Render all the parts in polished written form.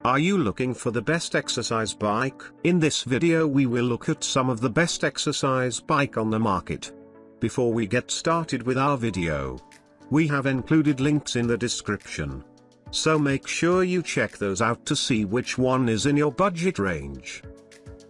Are you looking for the best exercise bike? In this video we will look at some of the best exercise bike on the market. Before we get started with our video, we have included links in the description. So make sure you check those out to see which one is in your budget range.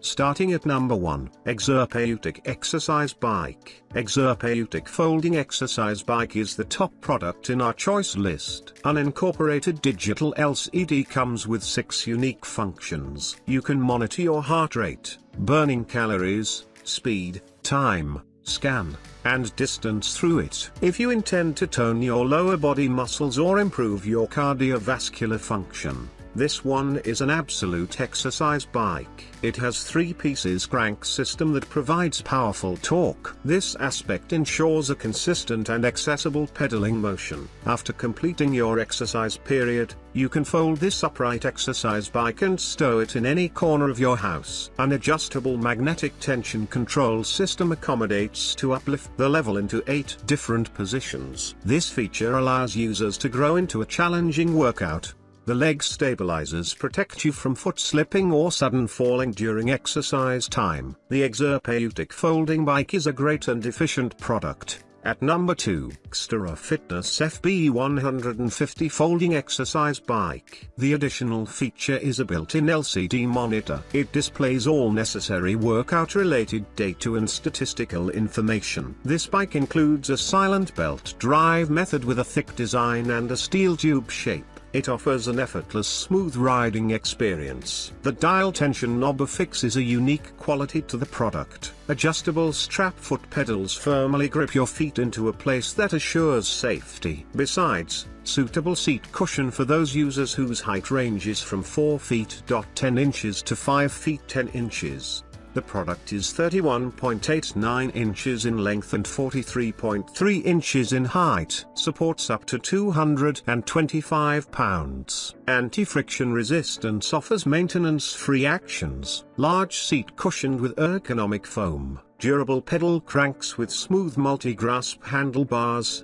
Starting at number 1, Exerpeutic Exercise Bike. Exerpeutic Folding Exercise Bike is the top product in our choice list. Unincorporated digital LCD comes with 6 unique functions. You can monitor your heart rate, burning calories, speed, time, scan, and distance through it. If you intend to tone your lower body muscles or improve your cardiovascular function, this one is an absolute exercise bike. It has 3 pieces crank system that provides powerful torque. This aspect ensures a consistent and accessible pedaling motion. After completing your exercise period, you can fold this upright exercise bike and stow it in any corner of your house. An adjustable magnetic tension control system accommodates to uplift the level into 8 different positions. This feature allows users to grow into a challenging workout. The leg stabilizers protect you from foot slipping or sudden falling during exercise time. The Exerpeutic folding bike is a great and efficient product. At number 2, Stroo FB150 Folding Exercise Bike. The additional feature is a built-in LCD monitor. It displays all necessary workout-related data and statistical information. This bike includes a silent belt drive method with a thick design and a steel tube shape. It offers an effortless smooth riding experience. The dial tension knob affixes a unique quality to the product. Adjustable strap foot pedals firmly grip your feet into a place that assures safety. Besides, suitable seat cushion for those users whose height ranges from 4 feet 10 inches to 5 feet 10 inches. The product is 31.89 inches in length and 43.3 inches in height. Supports up to 225 pounds. Anti-friction resistance offers maintenance-free actions. Large seat cushioned with ergonomic foam. Durable pedal cranks with smooth multi-grasp handlebars.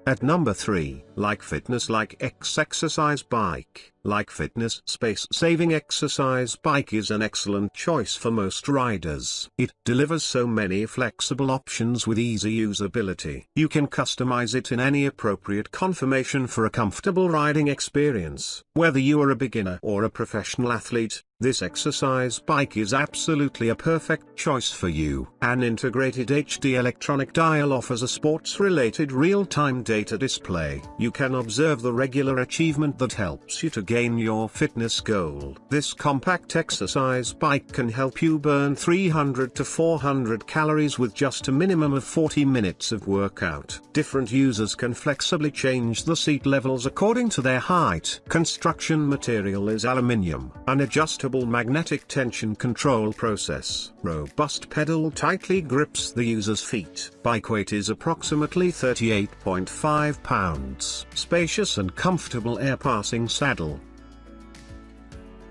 At number 3, Leikefitness LEIKE Exercise Bike. Leikefitness space-saving exercise bike is an excellent choice for most riders. It delivers so many flexible options with easy usability. You can customize it in any appropriate conformation for a comfortable riding experience. Whether you are a beginner or a professional athlete, this exercise bike is absolutely a perfect choice for you. An integrated HD electronic dial offers a sports-related real-time data display. You can observe the regular achievement that helps you to gain your fitness goal. This compact exercise bike can help you burn 300 to 400 calories with just a minimum of 40 minutes of workout. Different users can flexibly change the seat levels according to their height. Construction material is aluminium. An adjustable magnetic tension control process. Robust pedal tightly grips the user's feet. Bike weight is approximately 38.5 pounds. Spacious and comfortable air-passing saddle.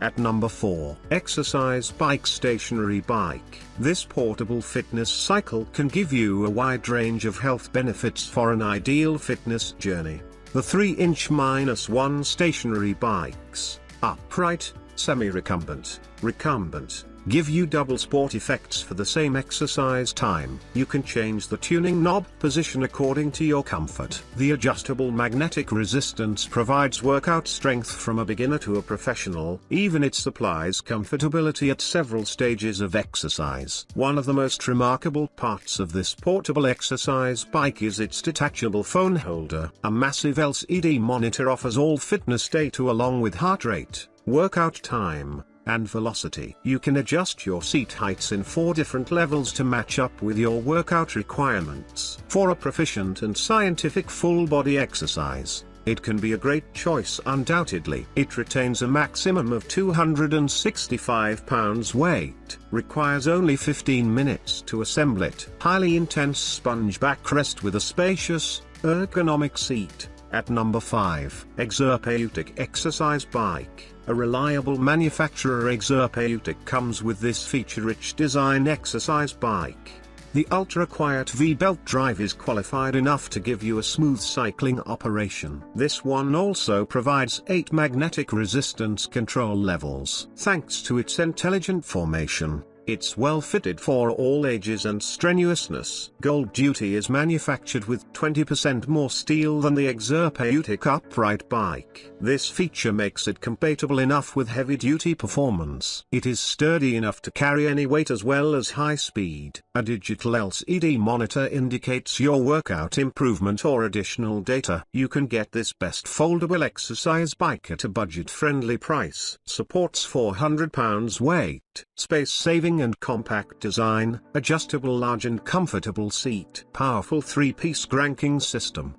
At number 4, Exercise Bike Stationery Bike. This portable fitness cycle can give you a wide range of health benefits for an ideal fitness journey. The 3-inch-1 stationary bikes, upright, semi-recumbent, recumbent, give you double sport effects for the same exercise time. You can change the tuning knob position according to your comfort. The adjustable magnetic resistance provides workout strength from a beginner to a professional. Even it supplies comfortability at several stages of exercise. One of the most remarkable parts of this portable exercise bike is its detachable phone holder. A massive LCD monitor offers all fitness data along with heart rate, workout time, and velocity. You can adjust your seat heights in 4 different levels to match up with your workout requirements. For a proficient and scientific full-body exercise, it can be a great choice undoubtedly. It retains a maximum of 265 pounds weight, requires only 15 minutes to assemble it. Highly intense sponge backrest with a spacious, ergonomic seat. At number 5, Exerpeutic Exercise Bike. A reliable manufacturer, Exerpeutic comes with this feature-rich design exercise bike. The ultra-quiet V-belt drive is qualified enough to give you a smooth cycling operation. This one also provides 8 magnetic resistance control levels. Thanks to its intelligent formation, it's well fitted for all ages and strenuousness. Gold Duty is manufactured with 20% more steel than the Exerpeutic upright bike. This feature makes it compatible enough with heavy-duty performance. It is sturdy enough to carry any weight as well as high speed. A digital LCD monitor indicates your workout improvement or additional data. You can get this best foldable exercise bike at a budget-friendly price. Supports 400 pounds weight, space-saving and compact design, adjustable large and comfortable seat, powerful 3-piece cranking system.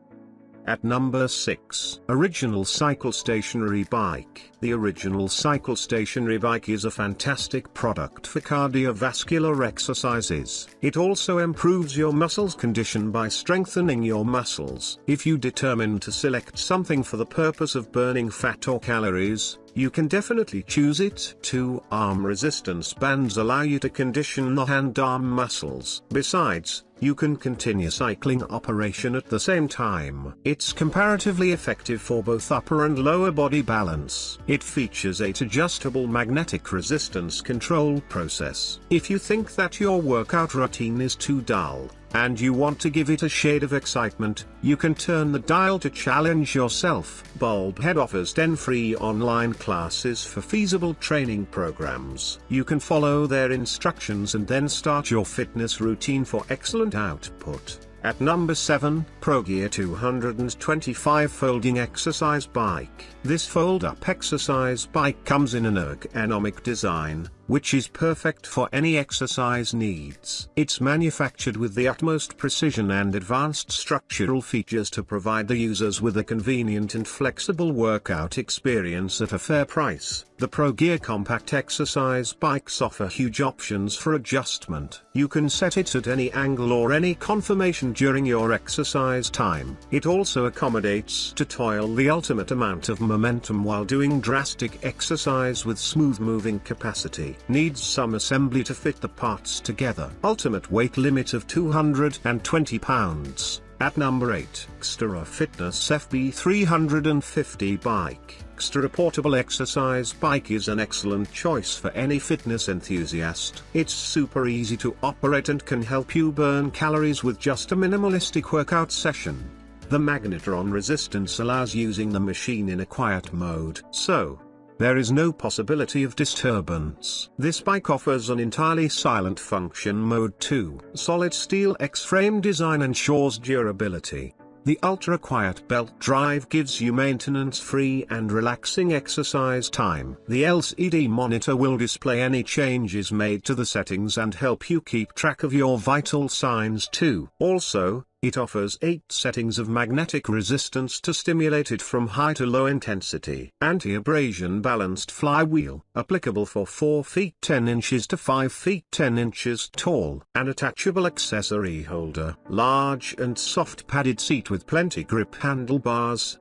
At number 6, Original Cycle Stationery Bike. The Original Cycle Stationery Bike is a fantastic product for cardiovascular exercises. It also improves your muscles condition by strengthening your muscles. If you determine to select something for the purpose of burning fat or calories, you can definitely choose it. 2 arm resistance bands allow you to condition the hand-arm muscles. Besides, you can continue cycling operation at the same time. It's comparatively effective for both upper and lower body balance. It features 8 adjustable magnetic resistance control process. If you think that your workout routine is too dull, and you want to give it a shade of excitement, you can turn the dial to challenge yourself. Bulbhead offers 10 free online classes for feasible training programs. You can follow their instructions and then start your fitness routine for excellent output. At number 7, ProGear 225 Folding Exercise Bike. This fold-up exercise bike comes in an ergonomic design, which is perfect for any exercise needs. It's manufactured with the utmost precision and advanced structural features to provide the users with a convenient and flexible workout experience at a fair price. The ProGear compact exercise bikes offer huge options for adjustment. You can set it at any angle or any conformation during your exercise time. It also accommodates to toil the ultimate amount of momentum while doing drastic exercise with smooth moving capacity. Needs some assembly to fit the parts together. Ultimate weight limit of 220 pounds. At number 8, Exerpeutic FB150 bike. XTERRA portable exercise bike is an excellent choice for any fitness enthusiast. It's super easy to operate and can help you burn calories with just a minimalistic workout session. The magnetron resistance allows using the machine in a quiet mode, so there is no possibility of disturbance. This bike offers an entirely silent function mode too. Solid steel X-frame design ensures durability. The ultra-quiet belt drive gives you maintenance-free and relaxing exercise time. The LCD monitor will display any changes made to the settings and help you keep track of your vital signs too. Also, it offers 8 settings of magnetic resistance to stimulate it from high to low intensity. Anti-abrasion balanced flywheel, applicable for 4 feet 10 inches to 5 feet 10 inches tall. An attachable accessory holder. Large and soft padded seat with plenty grip handlebars.